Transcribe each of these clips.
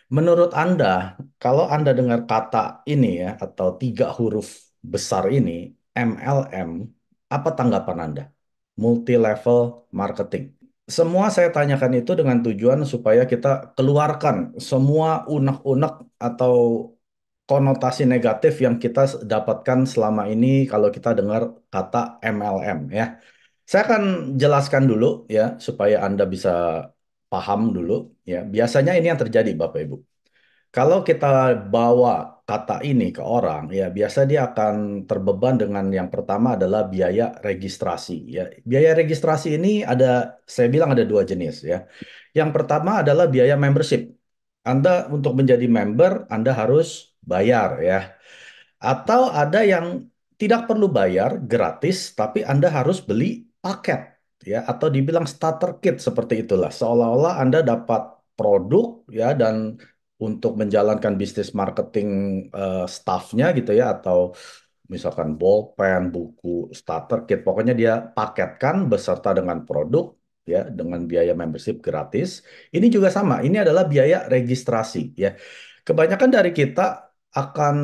Menurut Anda, kalau Anda dengar kata ini ya, atau tiga huruf besar ini, MLM, apa tanggapan Anda? Multi level marketing. Semua saya tanyakan itu dengan tujuan supaya kita keluarkan semua unek-unek atau konotasi negatif yang kita dapatkan selama ini kalau kita dengar kata MLM ya. Saya akan jelaskan dulu ya supaya Anda bisa paham dulu ya. Biasanya ini yang terjadi Bapak Ibu. Kalau kita bawa kata ini ke orang, ya biasa dia akan terbeban dengan yang pertama adalah biaya registrasi. Ya, biaya registrasi ini ada, saya bilang ada dua jenis ya. Yang pertama adalah biaya membership. Anda untuk menjadi member, Anda harus bayar ya. Atau ada yang tidak perlu bayar, gratis, tapi Anda harus beli paket ya, atau dibilang starter kit seperti itulah. Seolah-olah Anda dapat produk ya dan untuk menjalankan bisnis marketing staffnya gitu ya, atau misalkan bolpen, buku, starter kit, pokoknya dia paketkan beserta dengan produk ya dengan biaya membership gratis. Ini juga sama, ini adalah biaya registrasi ya. Kebanyakan dari kita akan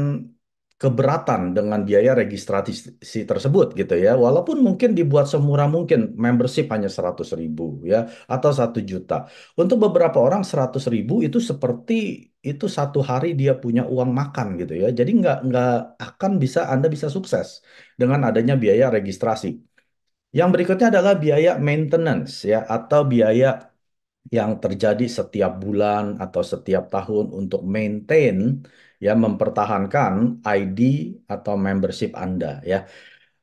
keberatan dengan biaya registrasi tersebut gitu ya. Walaupun mungkin dibuat semurah mungkin, membership hanya 100.000 ya atau 1 juta. Untuk beberapa orang 100.000 itu seperti itu satu hari dia punya uang makan gitu ya. Jadi nggak akan bisa Anda bisa sukses dengan adanya biaya registrasi. Yang berikutnya adalah biaya maintenance ya atau biaya yang terjadi setiap bulan atau setiap tahun untuk maintain ya mempertahankan ID atau membership Anda ya.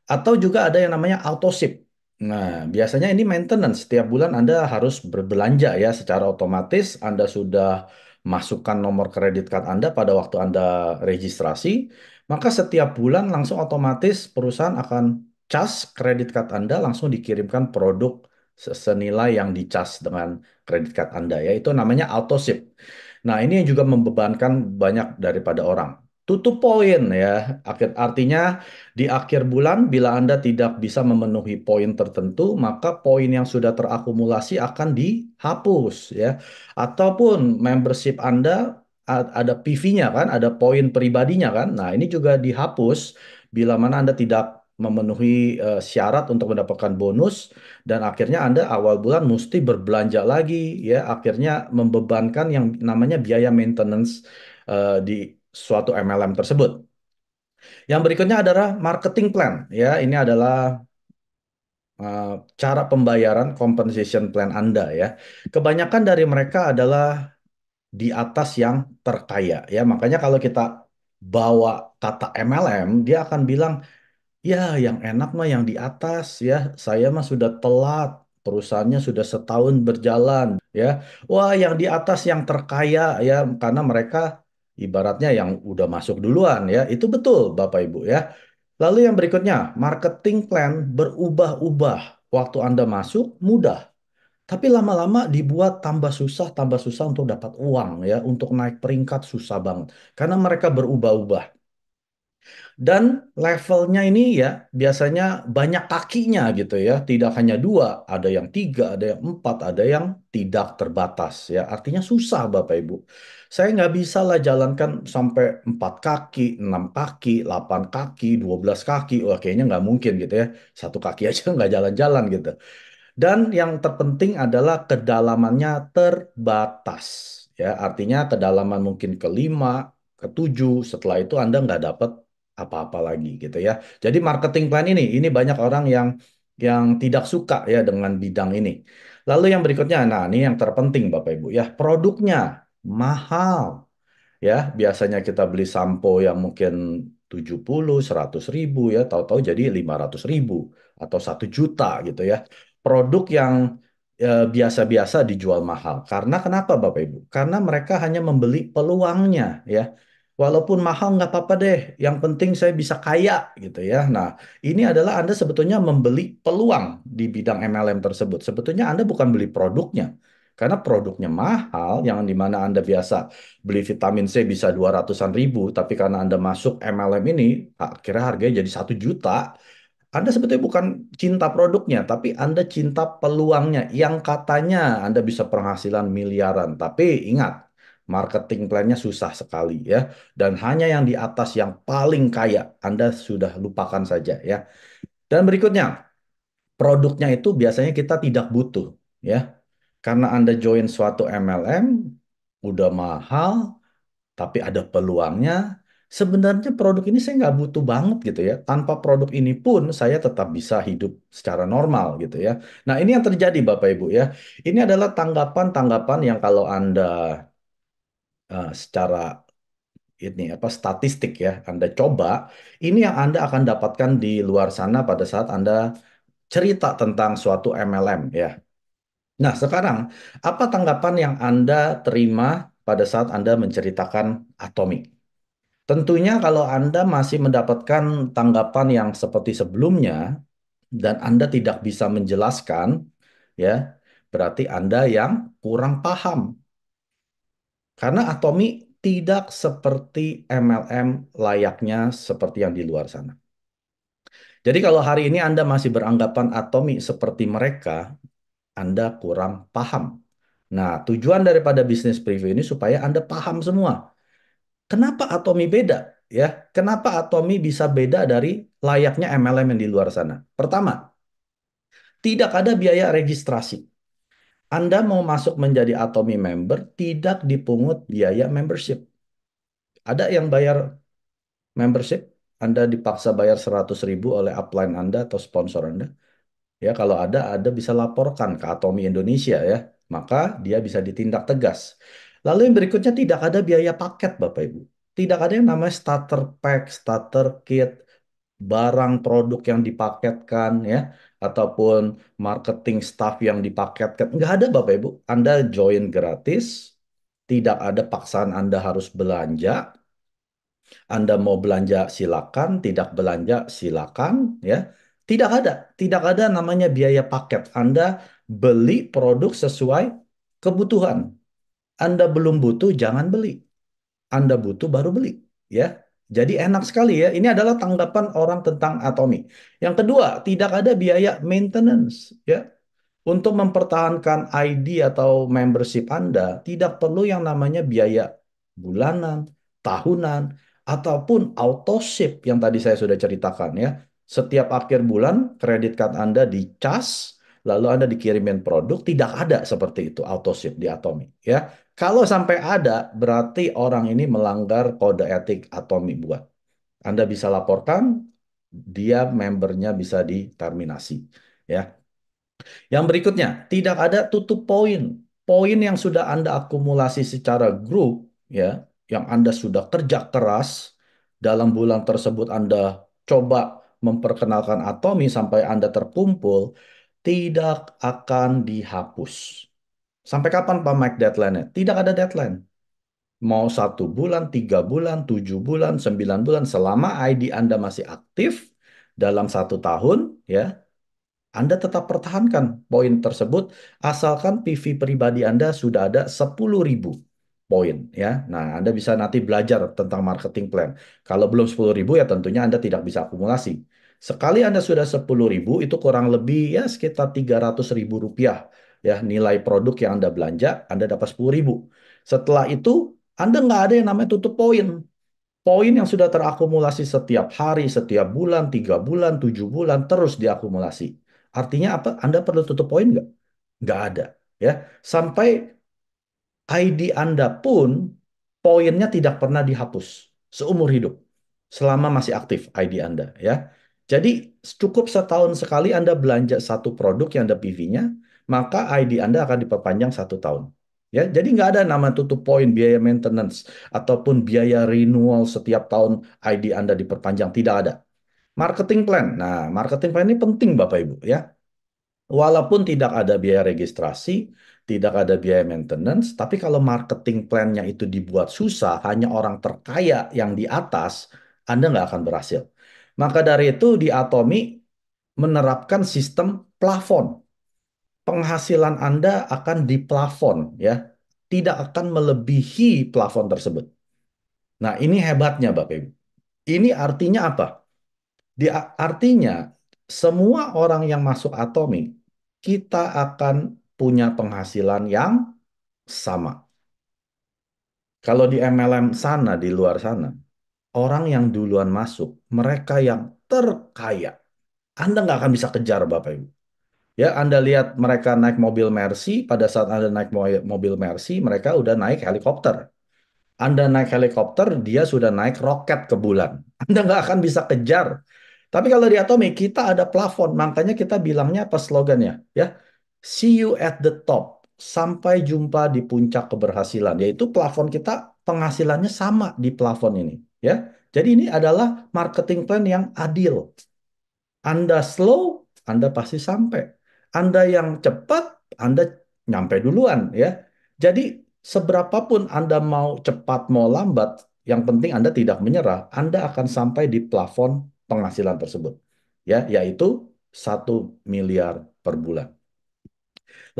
Atau juga ada yang namanya auto ship. Nah, biasanya ini maintenance. Setiap bulan Anda harus berbelanja ya secara otomatis. Anda sudah masukkan nomor kredit card Anda pada waktu Anda registrasi, maka setiap bulan langsung otomatis perusahaan akan cas kredit card Anda langsung dikirimkan produk senilai yang dicas dengan kredit card Anda ya. Itu namanya auto ship. Nah, ini yang juga membebankan banyak daripada orang. Tutup poin ya. Artinya di akhir bulan, bila Anda tidak bisa memenuhi poin tertentu, maka poin yang sudah terakumulasi akan dihapus ya. Ataupun membership Anda ada PV-nya kan, ada poin pribadinya kan. Nah, ini juga dihapus bila mana Anda tidak memenuhi syarat untuk mendapatkan bonus dan akhirnya Anda awal bulan mesti berbelanja lagi ya, akhirnya membebankan yang namanya biaya maintenance di suatu MLM tersebut. Yang berikutnya adalah marketing plan. Ya, ini adalah eh, cara pembayaran compensation plan Anda ya. Kebanyakan dari mereka adalah di atas yang terkaya ya. Makanya kalau kita bawa kata MLM, dia akan bilang, ya, yang enak mah yang di atas ya. Saya mah sudah telat. Perusahaannya sudah setahun berjalan ya. Wah, yang di atas yang terkaya ya, karena mereka ibaratnya yang udah masuk duluan ya. Itu betul Bapak Ibu ya. Lalu yang berikutnya, marketing plan berubah-ubah. Waktu Anda masuk mudah, tapi lama-lama dibuat tambah susah untuk dapat uang ya, untuk naik peringkat susah banget. Karena mereka berubah-ubah. Dan levelnya ini ya biasanya banyak kakinya gitu ya. Tidak hanya dua, ada yang tiga, ada yang empat, ada yang tidak terbatas ya. Artinya susah Bapak Ibu. Saya nggak bisa lah jalankan sampai 4 kaki, 6 kaki, 8 kaki, 12 kaki. Wah kayaknya nggak mungkin gitu ya. 1 kaki aja nggak jalan-jalan gitu. Dan yang terpenting adalah kedalamannya terbatas. Ya, artinya kedalaman mungkin ke 5, ke 7. Setelah itu Anda nggak dapat apa-apa lagi gitu ya. Jadi marketing plan ini banyak orang yang tidak suka ya dengan bidang ini. Lalu yang berikutnya, nah ini yang terpenting Bapak Ibu ya, produknya mahal. Ya, biasanya kita beli sampo yang mungkin 70, 100 ribu ya, tahu-tahu jadi 500 ribu atau 1 juta gitu ya. Produk yang biasa-biasa dijual mahal. Karena kenapa Bapak Ibu? Karena mereka hanya membeli peluangnya ya. Walaupun mahal nggak apa-apa deh, yang penting saya bisa kaya gitu ya. Nah, ini adalah Anda sebetulnya membeli peluang di bidang MLM tersebut. Sebetulnya Anda bukan beli produknya. Karena produknya mahal, yang dimana Anda biasa beli vitamin C bisa 200-an ribu, tapi karena Anda masuk MLM ini, akhirnya harganya jadi 1 juta. Anda sebetulnya bukan cinta produknya, tapi Anda cinta peluangnya, yang katanya Anda bisa penghasilan miliaran. Tapi ingat, marketing plan-nya susah sekali ya. Dan hanya yang di atas yang paling kaya, Anda sudah lupakan saja ya. Dan berikutnya, produknya itu biasanya kita tidak butuh ya. Karena Anda join suatu MLM, udah mahal, tapi ada peluangnya. Sebenarnya produk ini saya nggak butuh banget gitu ya. Tanpa produk ini pun saya tetap bisa hidup secara normal gitu ya. Nah ini yang terjadi Bapak Ibu ya. Ini adalah tanggapan-tanggapan yang kalau Anda secara ini apa statistik ya, Anda coba, ini yang Anda akan dapatkan di luar sana pada saat Anda cerita tentang suatu MLM ya. Nah, sekarang apa tanggapan yang Anda terima pada saat Anda menceritakan Atomi? Tentunya kalau Anda masih mendapatkan tanggapan yang seperti sebelumnya dan Anda tidak bisa menjelaskan, ya, berarti Anda yang kurang paham. Karena Atomi tidak seperti MLM layaknya seperti yang di luar sana. Jadi kalau hari ini Anda masih beranggapan Atomi seperti mereka, Anda kurang paham. Nah, tujuan daripada bisnis preview ini supaya Anda paham semua. Kenapa Atomi beda? Ya, kenapa Atomi bisa beda dari layaknya MLM yang di luar sana? Pertama, tidak ada biaya registrasi. Anda mau masuk menjadi Atomi member, tidak dipungut biaya membership. Ada yang bayar membership, Anda dipaksa bayar 100.000 oleh upline Anda atau sponsor Anda. Ya, kalau ada bisa laporkan ke Atomi Indonesia ya. Maka dia bisa ditindak tegas. Lalu yang berikutnya tidak ada biaya paket Bapak Ibu. Tidak ada yang namanya starter pack, starter kit, barang produk yang dipaketkan ya, ataupun marketing staff yang dipaketkan. Nggak ada Bapak Ibu. Anda join gratis, tidak ada paksaan Anda harus belanja. Anda mau belanja silakan, tidak belanja silakan ya. Tidak ada namanya biaya paket. Anda beli produk sesuai kebutuhan. Anda belum butuh, jangan beli. Anda butuh baru beli, ya. Jadi enak sekali ya. Ini adalah tanggapan orang tentang Atomi. Yang kedua, tidak ada biaya maintenance, ya. Untuk mempertahankan ID atau membership Anda, tidak perlu yang namanya biaya bulanan, tahunan, ataupun auto ship yang tadi saya sudah ceritakan ya. Setiap akhir bulan, kredit card Anda dicas, lalu Anda dikirimin produk, tidak ada seperti itu auto ship di Atomi ya. Kalau sampai ada, berarti orang ini melanggar kode etik Atomi buat. Anda bisa laporkan, dia membernya bisa diterminasi ya. Yang berikutnya, tidak ada tutup poin. Poin yang sudah Anda akumulasi secara grup, ya, yang Anda sudah kerja keras, dalam bulan tersebut Anda coba memperkenalkan Atomi sampai Anda terkumpul, tidak akan dihapus. Sampai kapan Pak Mike deadline-nya? Tidak ada deadline. Mau 1 bulan, 3 bulan, 7 bulan, 9 bulan, selama ID Anda masih aktif dalam 1 tahun, ya, anda tetap pertahankan poin tersebut asalkan PV pribadi Anda sudah ada 10.000 poin ya. Nah, Anda bisa nanti belajar tentang marketing plan. Kalau belum 10.000 ya tentunya Anda tidak bisa akumulasi. Sekali Anda sudah 10.000 itu kurang lebih ya sekitar 300.000 rupiah ya nilai produk yang Anda belanja, Anda dapat 10.000. Setelah itu Anda nggak ada yang namanya tutup poin. Poin yang sudah terakumulasi setiap hari, setiap bulan, 3 bulan, 7 bulan, terus diakumulasi. Artinya apa? Anda perlu tutup poin nggak? Nggak ada. Ya, sampai ID Anda pun poinnya tidak pernah dihapus seumur hidup selama masih aktif ID Anda. Ya, jadi cukup setahun sekali Anda belanja satu produk yang ada PV-nya, maka ID Anda akan diperpanjang 1 tahun. Ya, jadi nggak ada nama tutup poin, biaya maintenance, ataupun biaya renewal setiap tahun ID Anda diperpanjang. Tidak ada. Marketing plan. Nah, marketing plan ini penting Bapak Ibu ya. Walaupun tidak ada biaya registrasi, tidak ada biaya maintenance, tapi kalau marketing plan-nya itu dibuat susah, hanya orang terkaya yang di atas, Anda nggak akan berhasil. Maka dari itu di Atomi menerapkan sistem plafon. Penghasilan Anda akan diplafon ya, tidak akan melebihi plafon tersebut. Nah, ini hebatnya Bapak Ibu. Ini artinya apa? Artinya semua orang yang masuk Atomi, kita akan punya penghasilan yang sama. Kalau di MLM sana, di luar sana, orang yang duluan masuk, mereka yang terkaya. Anda nggak akan bisa kejar, Bapak Ibu. Ya, Anda lihat mereka naik mobil Mercy, pada saat Anda naik mobil Mercy, mereka udah naik helikopter. Anda naik helikopter, dia sudah naik roket ke bulan. Anda nggak akan bisa kejar. Tapi kalau di Atomic, kita ada plafon. Makanya kita bilangnya apa slogannya? Ya, see you at the top. Sampai jumpa di puncak keberhasilan. Yaitu plafon kita penghasilannya sama di plafon ini. Ya, jadi ini adalah marketing plan yang adil. Anda slow, Anda pasti sampai. Anda yang cepat, Anda nyampe duluan ya. Jadi seberapapun Anda mau cepat mau lambat, yang penting Anda tidak menyerah, Anda akan sampai di plafon penghasilan tersebut. Ya, yaitu 1 miliar per bulan.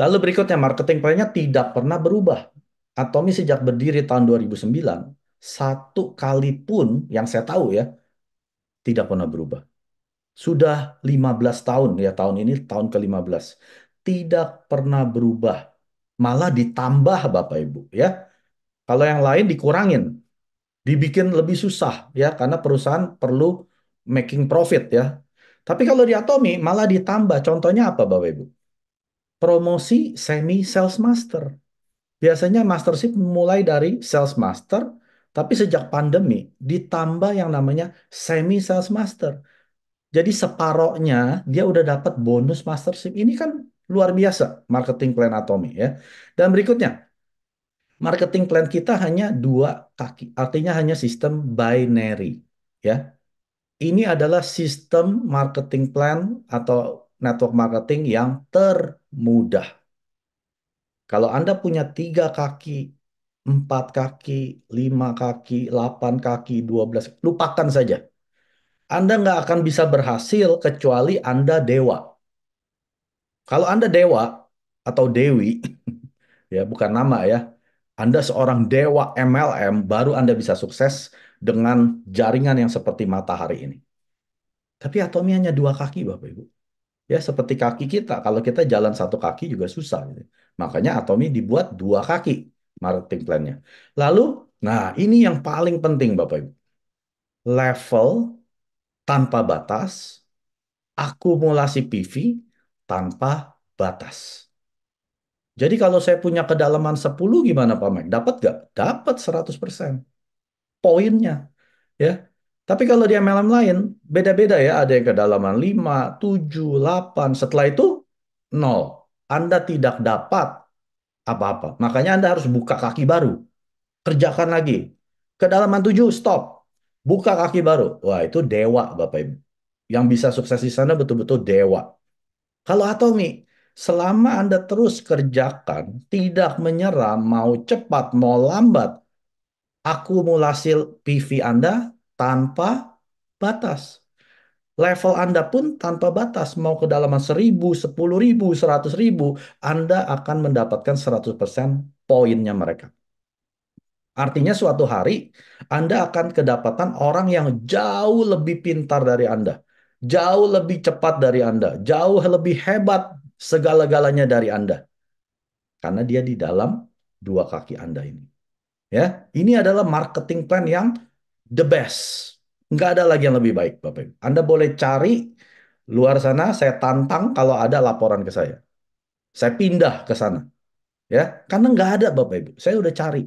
Lalu berikutnya marketing plan-nya tidak pernah berubah. Atomi sejak berdiri tahun 2009, satu kali pun yang saya tahu ya, tidak pernah berubah. Sudah 15 tahun ya, tahun ini tahun ke-15. Tidak pernah berubah. Malah ditambah Bapak Ibu ya. Kalau yang lain dikurangin, dibikin lebih susah ya karena perusahaan perlu making profit ya. Tapi kalau di Atomi malah ditambah. Contohnya apa Bapak Ibu? Promosi semi sales master. Biasanya mastership mulai dari sales master, tapi sejak pandemi ditambah yang namanya semi sales master. Jadi separohnya dia udah dapat bonus mastership. Ini kan luar biasa marketing plan Atomi ya. Dan berikutnya, marketing plan kita hanya dua kaki. Artinya hanya sistem binary ya. Ini adalah sistem marketing plan atau network marketing yang termudah. Kalau Anda punya 3 kaki, 4 kaki, 5 kaki, 8 kaki, 12, lupakan saja. Anda nggak akan bisa berhasil kecuali Anda dewa. Kalau Anda dewa atau dewi, ya bukan nama ya, Anda seorang dewa MLM, baru Anda bisa sukses dengan jaringan yang seperti matahari ini. Tapi Atomi hanya 2 kaki, Bapak Ibu. Ya seperti kaki kita, kalau kita jalan 1 kaki juga susah. Gitu. Makanya Atomi dibuat 2 kaki marketing plan-nya. Lalu, nah ini yang paling penting Bapak Ibu. Level tanpa batas, akumulasi PV tanpa batas. Jadi kalau saya punya kedalaman 10 gimana Pak Mek? Dapat nggak? Dapat 100% poinnya. Ya. Tapi kalau di MLM lain, beda-beda ya. Ada yang kedalaman 5, 7, 8. Setelah itu, 0. Anda tidak dapat apa-apa. Makanya Anda harus buka kaki baru. Kerjakan lagi. Kedalaman 7, stop. Buka kaki baru. Wah, itu dewa Bapak Ibu. Yang bisa sukses di sana betul-betul dewa. Kalau Atomi, selama Anda terus kerjakan, tidak menyerah, mau cepat, mau lambat, akumulasi PV Anda tanpa batas. Level Anda pun tanpa batas. Mau kedalaman 1.000, 10.000, 100.000, Anda akan mendapatkan 100% poinnya mereka. Artinya suatu hari Anda akan kedapatan orang yang jauh lebih pintar dari Anda. Jauh lebih cepat dari Anda. Jauh lebih hebat segala-galanya dari Anda. Karena dia di dalam 2 kaki Anda ini. Ya, ini adalah marketing plan yang the best. Nggak ada lagi yang lebih baik, Bapak Ibu. Anda boleh cari luar sana, saya tantang kalau ada laporan ke saya. Saya pindah ke sana. Ya, karena nggak ada, Bapak Ibu. Saya udah cari.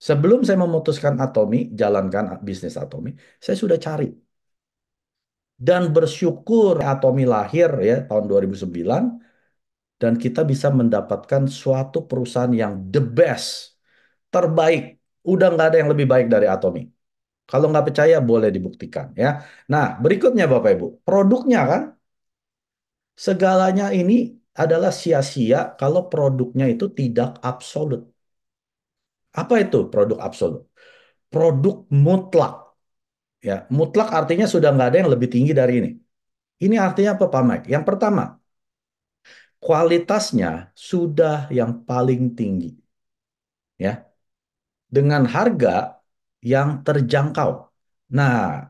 Sebelum saya memutuskan Atomi, jalankan bisnis Atomi, saya sudah cari. Dan bersyukur Atomi lahir ya tahun 2009, dan kita bisa mendapatkan suatu perusahaan yang the best, terbaik. Udah nggak ada yang lebih baik dari Atomi. Kalau nggak percaya boleh dibuktikan ya. Nah, berikutnya Bapak Ibu, produknya kan segalanya ini adalah sia-sia kalau produknya itu tidak absolut. Apa itu produk absolut? Produk mutlak. Ya, mutlak artinya sudah nggak ada yang lebih tinggi dari ini. Ini artinya apa Pak Mike? Yang pertama, kualitasnya sudah yang paling tinggi. Ya, dengan harga yang terjangkau. Nah,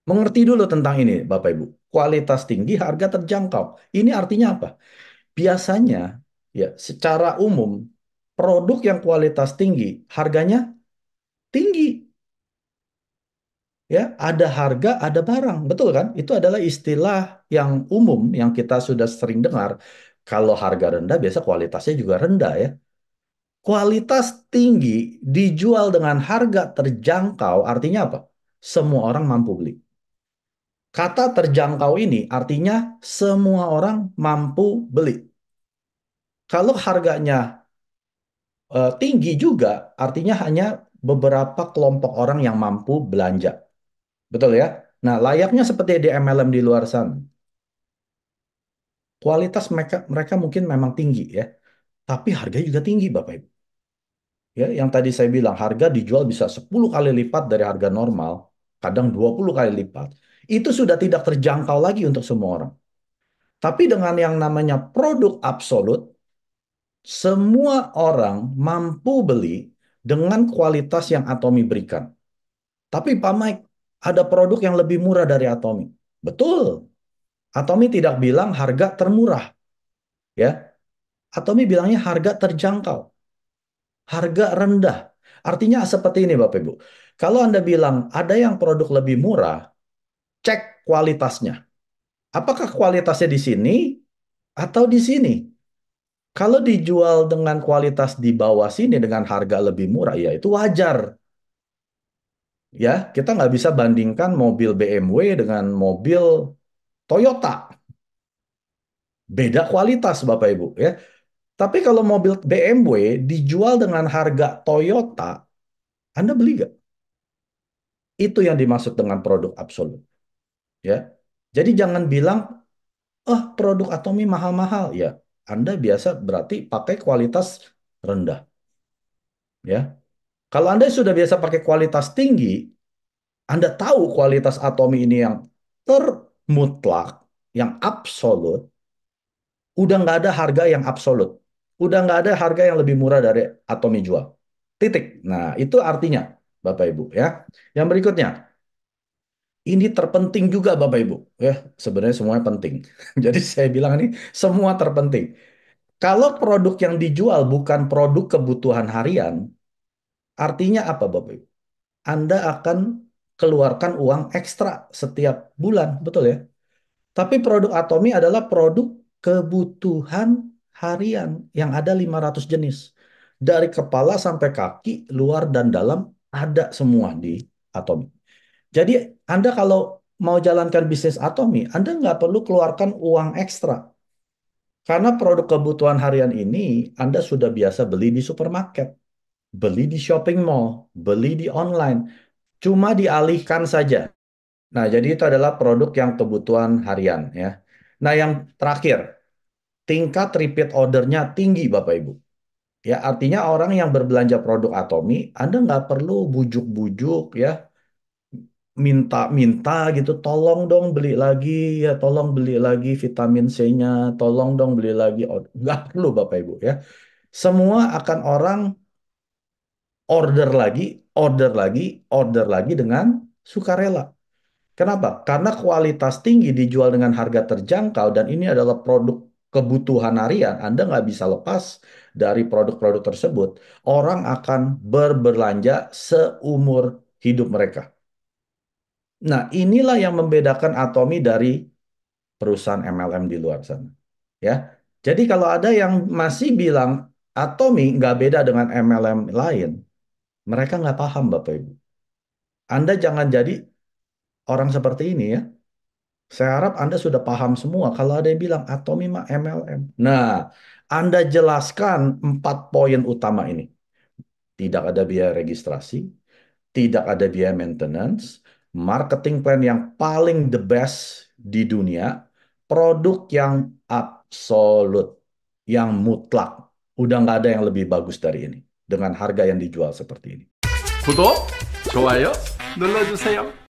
mengerti dulu tentang ini, Bapak Ibu. Kualitas tinggi, harga terjangkau. Ini artinya apa? Biasanya, ya, secara umum, Produk yang kualitas tinggi, harganya tinggi. Ya, ada harga, ada barang, betul kan? Itu adalah istilah yang umum yang kita sudah sering dengar. Kalau harga rendah, biasa kualitasnya juga rendah ya. Kualitas tinggi dijual dengan harga terjangkau, artinya apa? Semua orang mampu beli. Kata terjangkau ini artinya semua orang mampu beli. Kalau harganya tinggi juga, artinya hanya beberapa kelompok orang yang mampu belanja. Betul ya? Nah, layaknya seperti di MLM di luar sana. Kualitas mereka mereka mungkin memang tinggi ya, tapi harganya juga tinggi Bapak Ibu. Ya, yang tadi saya bilang harga dijual bisa 10 kali lipat dari harga normal, kadang 20 kali lipat. Itu sudah tidak terjangkau lagi untuk semua orang. Tapi dengan yang namanya produk absolut, semua orang mampu beli dengan kualitas yang Atomi berikan. Tapi Pak Mike, ada produk yang lebih murah dari Atomi. Betul. Atomi tidak bilang harga termurah, ya. Atomi bilangnya harga terjangkau, harga rendah. Artinya seperti ini Bapak Ibu. Kalau Anda bilang ada yang produk lebih murah, cek kualitasnya. Apakah kualitasnya di sini atau di sini? Kalau dijual dengan kualitas di bawah sini dengan harga lebih murah, ya itu wajar. Ya, kita nggak bisa bandingkan mobil BMW dengan mobil Toyota. Beda kualitas, Bapak Ibu. Ya, tapi kalau mobil BMW dijual dengan harga Toyota, Anda beli nggak? Itu yang dimaksud dengan produk absolut. Ya, jadi jangan bilang, oh produk Atomi mahal-mahal. Ya, Anda biasa berarti pakai kualitas rendah. Ya, kalau Anda sudah biasa pakai kualitas tinggi, Anda tahu kualitas Atomi ini yang termutlak, yang absolut, udah nggak ada harga yang absolut. Udah nggak ada harga yang lebih murah dari Atomi jual. Titik. Nah, itu artinya, Bapak Ibu ya. Yang berikutnya, ini terpenting juga Bapak Ibu. Ya, sebenarnya semuanya penting. Jadi saya bilang ini semua terpenting. Kalau produk yang dijual bukan produk kebutuhan harian, artinya apa Bapak Ibu? Anda akan keluarkan uang ekstra setiap bulan, betul ya? Tapi produk Atomi adalah produk kebutuhan harian yang ada 500 jenis. Dari kepala sampai kaki, luar dan dalam ada semua di Atomi. Jadi Anda kalau mau jalankan bisnis Atomi, Anda nggak perlu keluarkan uang ekstra. Karena produk kebutuhan harian ini Anda sudah biasa beli di supermarket, beli di shopping mall, beli di online. Cuma dialihkan saja. Nah, jadi itu adalah produk yang kebutuhan harian ya. Nah, yang terakhir, tingkat repeat ordernya tinggi Bapak Ibu. Ya, artinya orang yang berbelanja produk Atomi, Anda nggak perlu bujuk-bujuk ya, minta-minta gitu, tolong dong beli lagi ya, tolong beli lagi vitamin C-nya, tolong dong beli lagi. Oh, nggak perlu Bapak Ibu ya. Semua akan orang order lagi, order lagi, order lagi dengan sukarela. Kenapa? Karena kualitas tinggi dijual dengan harga terjangkau dan ini adalah produk kebutuhan harian. Anda nggak bisa lepas dari produk-produk tersebut. Orang akan berbelanja seumur hidup mereka. Nah, inilah yang membedakan Atomi dari perusahaan MLM di luar sana. Ya, jadi kalau ada yang masih bilang Atomi nggak beda dengan MLM lain, mereka nggak paham Bapak Ibu. Anda jangan jadi orang seperti ini ya. Saya harap Anda sudah paham semua kalau ada yang bilang Atomi mah MLM. Nah, Anda jelaskan 4 poin utama ini. Tidak ada biaya registrasi, tidak ada biaya maintenance, marketing plan yang paling the best di dunia, produk yang absolut, yang mutlak. Udah nggak ada yang lebih bagus dari ini. Dengan harga yang dijual seperti ini. 구독, 좋아요 눌러주세요.